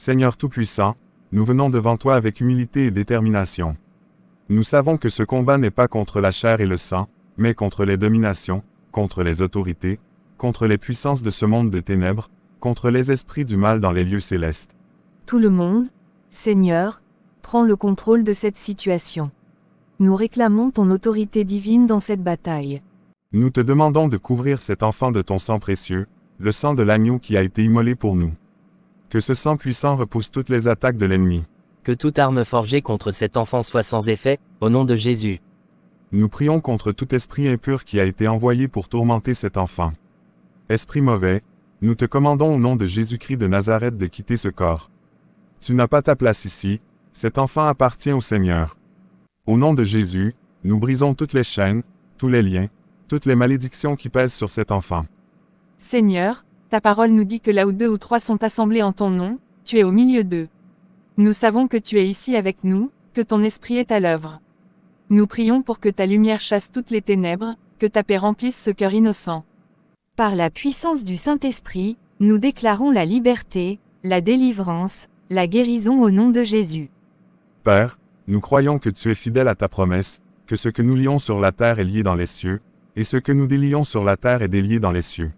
Seigneur Tout-Puissant, nous venons devant toi avec humilité et détermination. Nous savons que ce combat n'est pas contre la chair et le sang, mais contre les dominations, contre les autorités, contre les puissances de ce monde de ténèbres, contre les esprits du mal dans les lieux célestes. Tout le monde, Seigneur, prend le contrôle de cette situation. Nous réclamons ton autorité divine dans cette bataille. Nous te demandons de couvrir cet enfant de ton sang précieux, le sang de l'agneau qui a été immolé pour nous. Que ce sang puissant repousse toutes les attaques de l'ennemi. Que toute arme forgée contre cet enfant soit sans effet, au nom de Jésus. Nous prions contre tout esprit impur qui a été envoyé pour tourmenter cet enfant. Esprit mauvais, nous te commandons au nom de Jésus-Christ de Nazareth de quitter ce corps. Tu n'as pas ta place ici, cet enfant appartient au Seigneur. Au nom de Jésus, nous brisons toutes les chaînes, tous les liens, toutes les malédictions qui pèsent sur cet enfant. Seigneur, ta parole nous dit que là où 2 ou 3 sont assemblés en ton nom, tu es au milieu d'eux. Nous savons que tu es ici avec nous, que ton esprit est à l'œuvre. Nous prions pour que ta lumière chasse toutes les ténèbres, que ta paix remplisse ce cœur innocent. Par la puissance du Saint-Esprit, nous déclarons la liberté, la délivrance, la guérison au nom de Jésus. Père, nous croyons que tu es fidèle à ta promesse, que ce que nous lions sur la terre est lié dans les cieux, et ce que nous délions sur la terre est délié dans les cieux.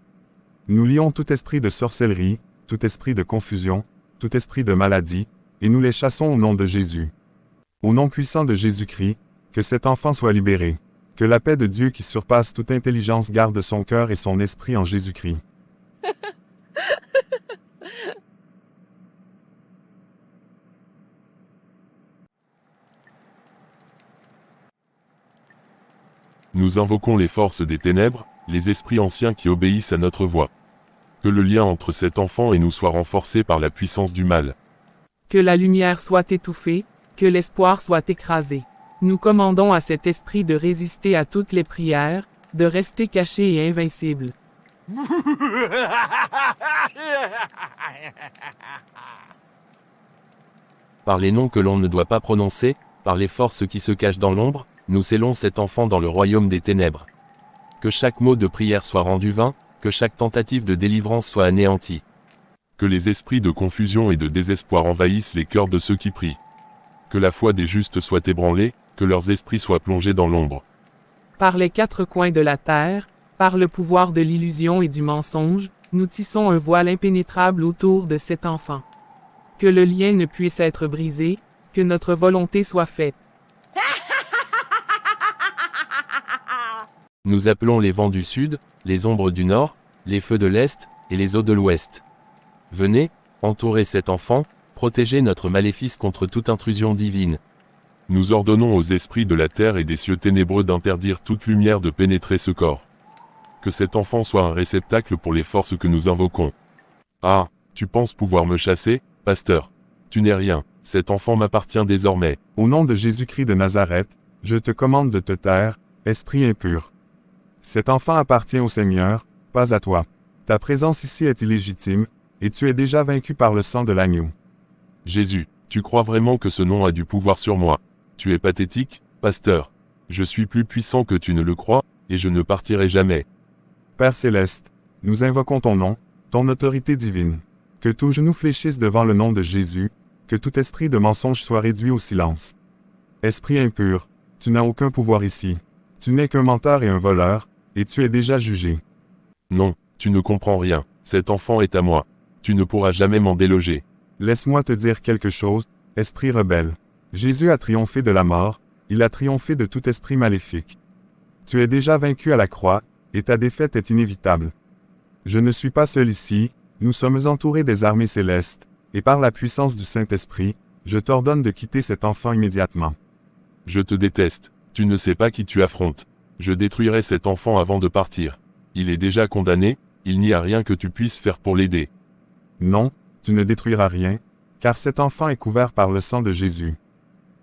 Nous lions tout esprit de sorcellerie, tout esprit de confusion, tout esprit de maladie, et nous les chassons au nom de Jésus. Au nom puissant de Jésus-Christ, que cet enfant soit libéré. Que la paix de Dieu qui surpasse toute intelligence garde son cœur et son esprit en Jésus-Christ. Nous invoquons les forces des ténèbres, les esprits anciens qui obéissent à notre voix. Que le lien entre cet enfant et nous soit renforcé par la puissance du mal. Que la lumière soit étouffée, que l'espoir soit écrasé. Nous commandons à cet esprit de résister à toutes les prières, de rester caché et invincible. Par les noms que l'on ne doit pas prononcer, par les forces qui se cachent dans l'ombre, nous scellons cet enfant dans le royaume des ténèbres. Que chaque mot de prière soit rendu vain, que chaque tentative de délivrance soit anéantie. Que les esprits de confusion et de désespoir envahissent les cœurs de ceux qui prient. Que la foi des justes soit ébranlée, que leurs esprits soient plongés dans l'ombre. Par les 4 coins de la terre, par le pouvoir de l'illusion et du mensonge, nous tissons un voile impénétrable autour de cet enfant. Que le lien ne puisse être brisé, que notre volonté soit faite. Nous appelons les vents du sud, les ombres du nord, les feux de l'est, et les eaux de l'ouest. Venez, entourez cet enfant, protégez notre maléfice contre toute intrusion divine. Nous ordonnons aux esprits de la terre et des cieux ténébreux d'interdire toute lumière de pénétrer ce corps. Que cet enfant soit un réceptacle pour les forces que nous invoquons. Ah, tu penses pouvoir me chasser, pasteur? Tu n'es rien, cet enfant m'appartient désormais. Au nom de Jésus-Christ de Nazareth, je te commande de te taire, esprit impur. Cet enfant appartient au Seigneur, pas à toi. Ta présence ici est illégitime, et tu es déjà vaincu par le sang de l'agneau. Jésus, tu crois vraiment que ce nom a du pouvoir sur moi? Tu es pathétique, pasteur. Je suis plus puissant que tu ne le crois, et je ne partirai jamais. Père céleste, nous invoquons ton nom, ton autorité divine. Que tout genou fléchisse devant le nom de Jésus, que tout esprit de mensonge soit réduit au silence. Esprit impur, tu n'as aucun pouvoir ici. Tu n'es qu'un menteur et un voleur, et tu es déjà jugé. Non, tu ne comprends rien, cet enfant est à moi. Tu ne pourras jamais m'en déloger. Laisse-moi te dire quelque chose, esprit rebelle. Jésus a triomphé de la mort, il a triomphé de tout esprit maléfique. Tu es déjà vaincu à la croix, et ta défaite est inévitable. Je ne suis pas seul ici, nous sommes entourés des armées célestes, et par la puissance du Saint-Esprit, je t'ordonne de quitter cet enfant immédiatement. Je te déteste, tu ne sais pas qui tu affrontes. Je détruirai cet enfant avant de partir. Il est déjà condamné, il n'y a rien que tu puisses faire pour l'aider. Non, tu ne détruiras rien, car cet enfant est couvert par le sang de Jésus.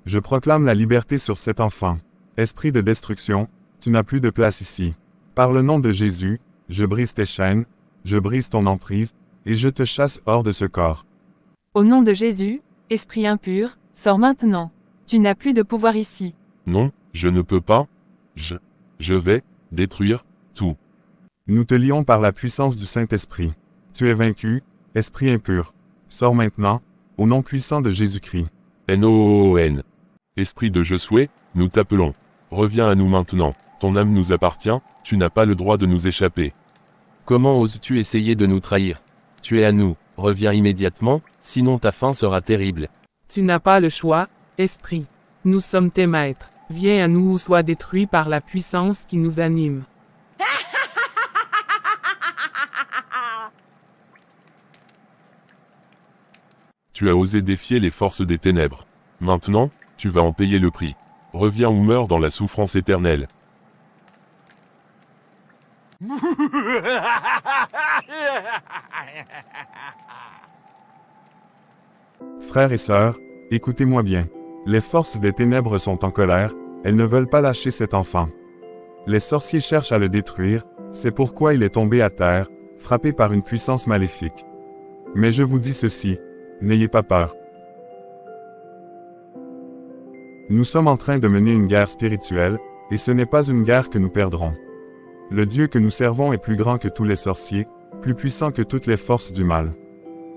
Je proclame la liberté sur cet enfant. Esprit de destruction, tu n'as plus de place ici. Par le nom de Jésus, je brise tes chaînes, je brise ton emprise, et je te chasse hors de ce corps. Au nom de Jésus, esprit impur, sors maintenant. Tu n'as plus de pouvoir ici. Non, je ne peux pas. Je vais détruire tout. Nous te lions par la puissance du Saint-Esprit. Tu es vaincu, esprit impur. Sors maintenant, au nom puissant de Jésus-Christ. N-O-O-N. Esprit de Josué, nous t'appelons. Reviens à nous maintenant, ton âme nous appartient, tu n'as pas le droit de nous échapper. Comment oses-tu essayer de nous trahir? Tu es à nous, reviens immédiatement, sinon ta fin sera terrible. Tu n'as pas le choix, esprit. Nous sommes tes maîtres. Viens à nous ou sois détruit par la puissance qui nous anime. Tu as osé défier les forces des ténèbres. Maintenant, tu vas en payer le prix. Reviens ou meurs dans la souffrance éternelle. Frères et sœurs, écoutez-moi bien. Les forces des ténèbres sont en colère, elles ne veulent pas lâcher cet enfant. Les sorciers cherchent à le détruire, c'est pourquoi il est tombé à terre, frappé par une puissance maléfique. Mais je vous dis ceci, n'ayez pas peur. Nous sommes en train de mener une guerre spirituelle, et ce n'est pas une guerre que nous perdrons. Le Dieu que nous servons est plus grand que tous les sorciers, plus puissant que toutes les forces du mal.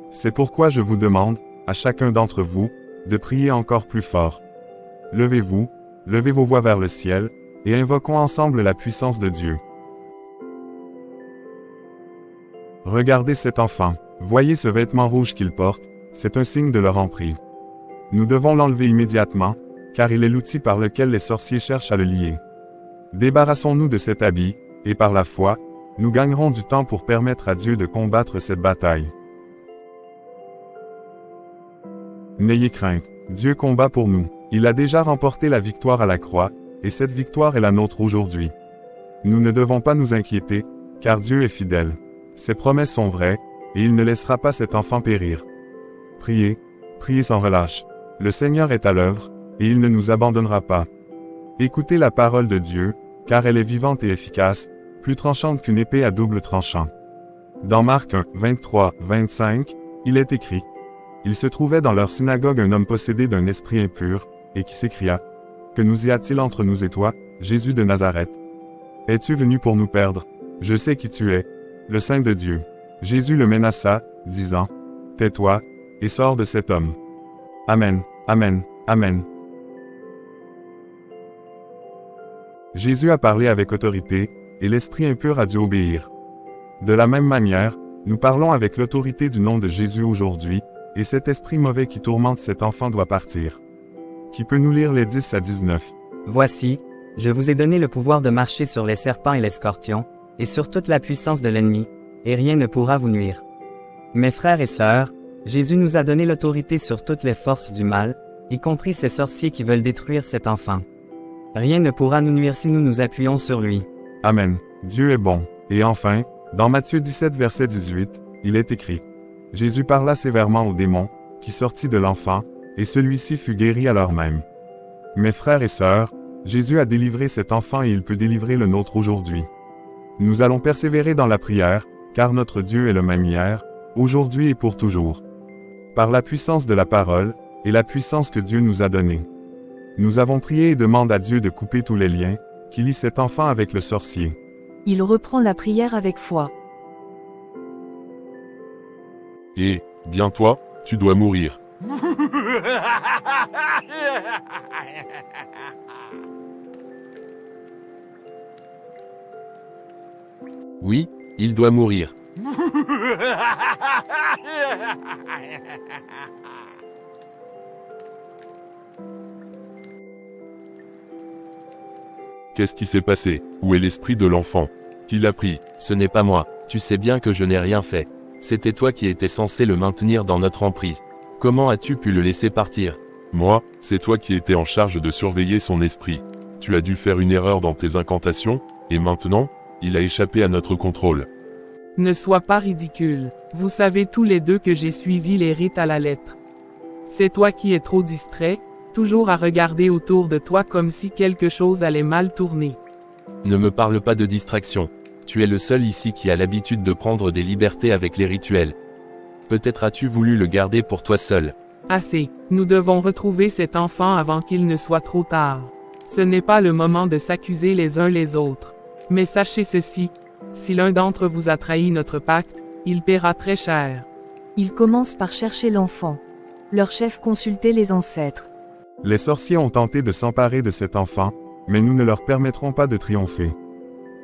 C'est pourquoi je vous demande, à chacun d'entre vous, de prier encore plus fort. Levez-vous, levez vos voix vers le ciel, et invoquons ensemble la puissance de Dieu. Regardez cet enfant, voyez ce vêtement rouge qu'il porte, c'est un signe de leur emprise. Nous devons l'enlever immédiatement, car il est l'outil par lequel les sorciers cherchent à le lier. Débarrassons-nous de cet habit, et par la foi, nous gagnerons du temps pour permettre à Dieu de combattre cette bataille. N'ayez crainte, Dieu combat pour nous. Il a déjà remporté la victoire à la croix, et cette victoire est la nôtre aujourd'hui. Nous ne devons pas nous inquiéter, car Dieu est fidèle. Ses promesses sont vraies, et il ne laissera pas cet enfant périr. Priez, priez sans relâche. Le Seigneur est à l'œuvre, et il ne nous abandonnera pas. Écoutez la parole de Dieu, car elle est vivante et efficace, plus tranchante qu'une épée à double tranchant. Dans Marc 1, 23, 25, il est écrit: Il se trouvait dans leur synagogue un homme possédé d'un esprit impur, et qui s'écria: Que nous y a-t-il entre nous et toi, Jésus de Nazareth? Es-tu venu pour nous perdre? Je sais qui tu es, le Saint de Dieu. Jésus le menaça, disant: Tais-toi, et sors de cet homme. Amen, amen, amen. Jésus a parlé avec autorité, et l'esprit impur a dû obéir. De la même manière, nous parlons avec l'autorité du nom de Jésus aujourd'hui, et cet esprit mauvais qui tourmente cet enfant doit partir. Qui peut nous lire les 10 à 19? Voici, je vous ai donné le pouvoir de marcher sur les serpents et les scorpions, et sur toute la puissance de l'ennemi, et rien ne pourra vous nuire. Mes frères et sœurs, Jésus nous a donné l'autorité sur toutes les forces du mal, y compris ces sorciers qui veulent détruire cet enfant. Rien ne pourra nous nuire si nous nous appuyons sur lui. Amen. Dieu est bon. Et enfin, dans Matthieu 17 verset 18, il est écrit: Jésus parla sévèrement au démon, qui sortit de l'enfant, et celui-ci fut guéri à l'heure même. Mes frères et sœurs, Jésus a délivré cet enfant et il peut délivrer le nôtre aujourd'hui. Nous allons persévérer dans la prière, car notre Dieu est le même hier, aujourd'hui et pour toujours. Par la puissance de la parole, et la puissance que Dieu nous a donnée. Nous avons prié et demandé à Dieu de couper tous les liens, qui lient cet enfant avec le sorcier. Il reprend la prière avec foi. Et, bien toi, tu dois mourir. Oui, il doit mourir. Qu'est-ce qui s'est passé? Où est l'esprit de l'enfant? Qui l'a pris? Ce n'est pas moi, tu sais bien que je n'ai rien fait. C'était toi qui étais censé le maintenir dans notre emprise. Comment as-tu pu le laisser partir? Moi, c'est toi qui étais en charge de surveiller son esprit. Tu as dû faire une erreur dans tes incantations, et maintenant, il a échappé à notre contrôle. Ne sois pas ridicule. Vous savez tous les deux que j'ai suivi les rites à la lettre. C'est toi qui es trop distrait, toujours à regarder autour de toi comme si quelque chose allait mal tourner. Ne me parle pas de distraction. Tu es le seul ici qui a l'habitude de prendre des libertés avec les rituels. Peut-être as-tu voulu le garder pour toi seul. Assez. Nous devons retrouver cet enfant avant qu'il ne soit trop tard. Ce n'est pas le moment de s'accuser les uns les autres. Mais sachez ceci, si l'un d'entre vous a trahi notre pacte, il paiera très cher. Il commence par chercher l'enfant. Leur chef consultait les ancêtres. Les sorciers ont tenté de s'emparer de cet enfant, mais nous ne leur permettrons pas de triompher.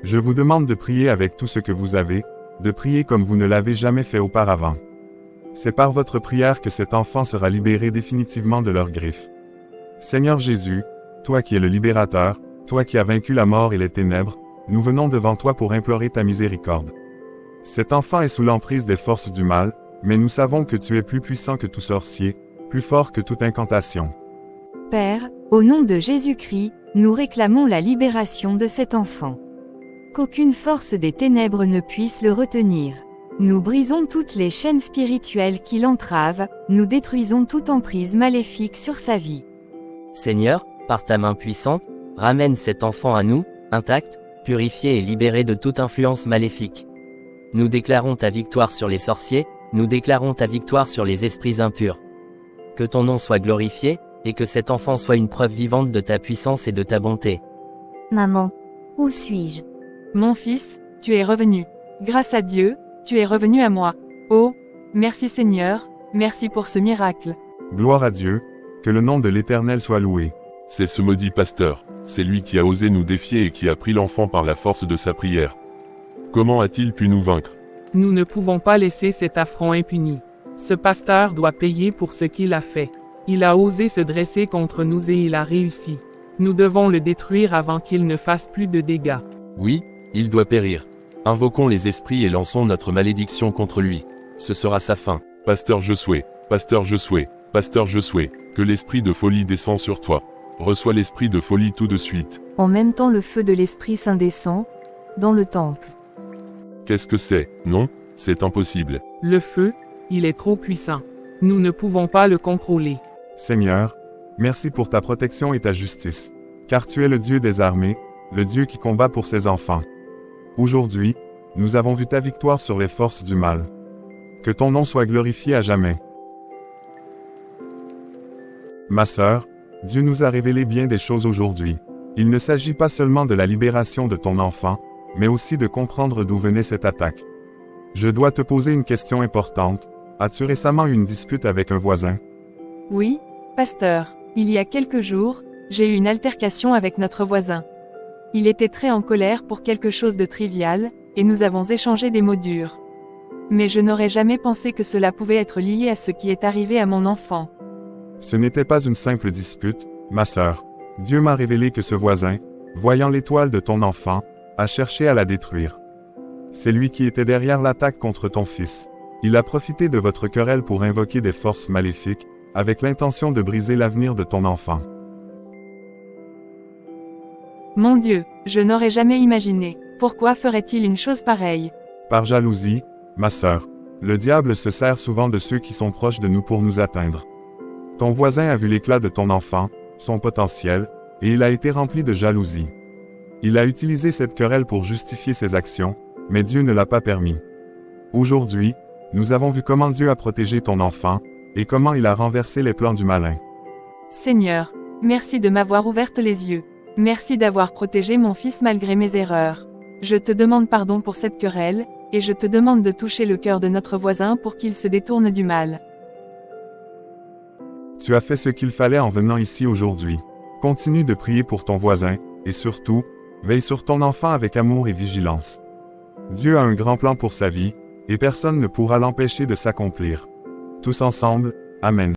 Je vous demande de prier avec tout ce que vous avez, de prier comme vous ne l'avez jamais fait auparavant. C'est par votre prière que cet enfant sera libéré définitivement de leurs griffes. Seigneur Jésus, toi qui es le libérateur, toi qui as vaincu la mort et les ténèbres, nous venons devant toi pour implorer ta miséricorde. Cet enfant est sous l'emprise des forces du mal, mais nous savons que tu es plus puissant que tout sorcier, plus fort que toute incantation. Père, au nom de Jésus-Christ, nous réclamons la libération de cet enfant. Qu'aucune force des ténèbres ne puisse le retenir. Nous brisons toutes les chaînes spirituelles qui l'entravent, nous détruisons toute emprise maléfique sur sa vie. Seigneur, par ta main puissante, ramène cet enfant à nous, intact, purifié et libéré de toute influence maléfique. Nous déclarons ta victoire sur les sorciers, nous déclarons ta victoire sur les esprits impurs. Que ton nom soit glorifié, et que cet enfant soit une preuve vivante de ta puissance et de ta bonté. Maman, où suis-je? Mon fils, tu es revenu. Grâce à Dieu, tu es revenu à moi. Oh, merci Seigneur, merci pour ce miracle. Gloire à Dieu, que le nom de l'Éternel soit loué. C'est ce maudit pasteur, c'est lui qui a osé nous défier et qui a pris l'enfant par la force de sa prière. Comment a-t-il pu nous vaincre? Nous ne pouvons pas laisser cet affront impuni. Ce pasteur doit payer pour ce qu'il a fait. Il a osé se dresser contre nous et il a réussi. Nous devons le détruire avant qu'il ne fasse plus de dégâts. Oui, il doit périr. Invoquons les esprits et lançons notre malédiction contre lui. Ce sera sa fin. Pasteur Josué, Pasteur Josué, Pasteur Josué, que l'esprit de folie descend sur toi. Reçois l'esprit de folie tout de suite. En même temps le feu de l'Esprit Saint descend, dans le temple. Qu'est-ce que c'est? Non, c'est impossible. Le feu, il est trop puissant. Nous ne pouvons pas le contrôler. Seigneur, merci pour ta protection et ta justice. Car tu es le Dieu des armées, le Dieu qui combat pour ses enfants. Aujourd'hui, nous avons vu ta victoire sur les forces du mal. Que ton nom soit glorifié à jamais. Ma sœur, Dieu nous a révélé bien des choses aujourd'hui. Il ne s'agit pas seulement de la libération de ton enfant, mais aussi de comprendre d'où venait cette attaque. Je dois te poser une question importante. As-tu récemment eu une dispute avec un voisin? Oui, pasteur, il y a quelques jours, j'ai eu une altercation avec notre voisin. Il était très en colère pour quelque chose de trivial, et nous avons échangé des mots durs. Mais je n'aurais jamais pensé que cela pouvait être lié à ce qui est arrivé à mon enfant. Ce n'était pas une simple dispute, ma sœur. Dieu m'a révélé que ce voisin, voyant l'étoile de ton enfant, a cherché à la détruire. C'est lui qui était derrière l'attaque contre ton fils. Il a profité de votre querelle pour invoquer des forces maléfiques, avec l'intention de briser l'avenir de ton enfant. Mon Dieu, je n'aurais jamais imaginé. Pourquoi ferait-il une chose pareille? Par jalousie, ma sœur, le diable se sert souvent de ceux qui sont proches de nous pour nous atteindre. Ton voisin a vu l'éclat de ton enfant, son potentiel, et il a été rempli de jalousie. Il a utilisé cette querelle pour justifier ses actions, mais Dieu ne l'a pas permis. Aujourd'hui, nous avons vu comment Dieu a protégé ton enfant, et comment il a renversé les plans du malin. Seigneur, merci de m'avoir ouvert les yeux. Merci d'avoir protégé mon fils malgré mes erreurs. Je te demande pardon pour cette querelle, et je te demande de toucher le cœur de notre voisin pour qu'il se détourne du mal. Tu as fait ce qu'il fallait en venant ici aujourd'hui. Continue de prier pour ton voisin, et surtout, veille sur ton enfant avec amour et vigilance. Dieu a un grand plan pour sa vie, et personne ne pourra l'empêcher de s'accomplir. Tous ensemble, Amen.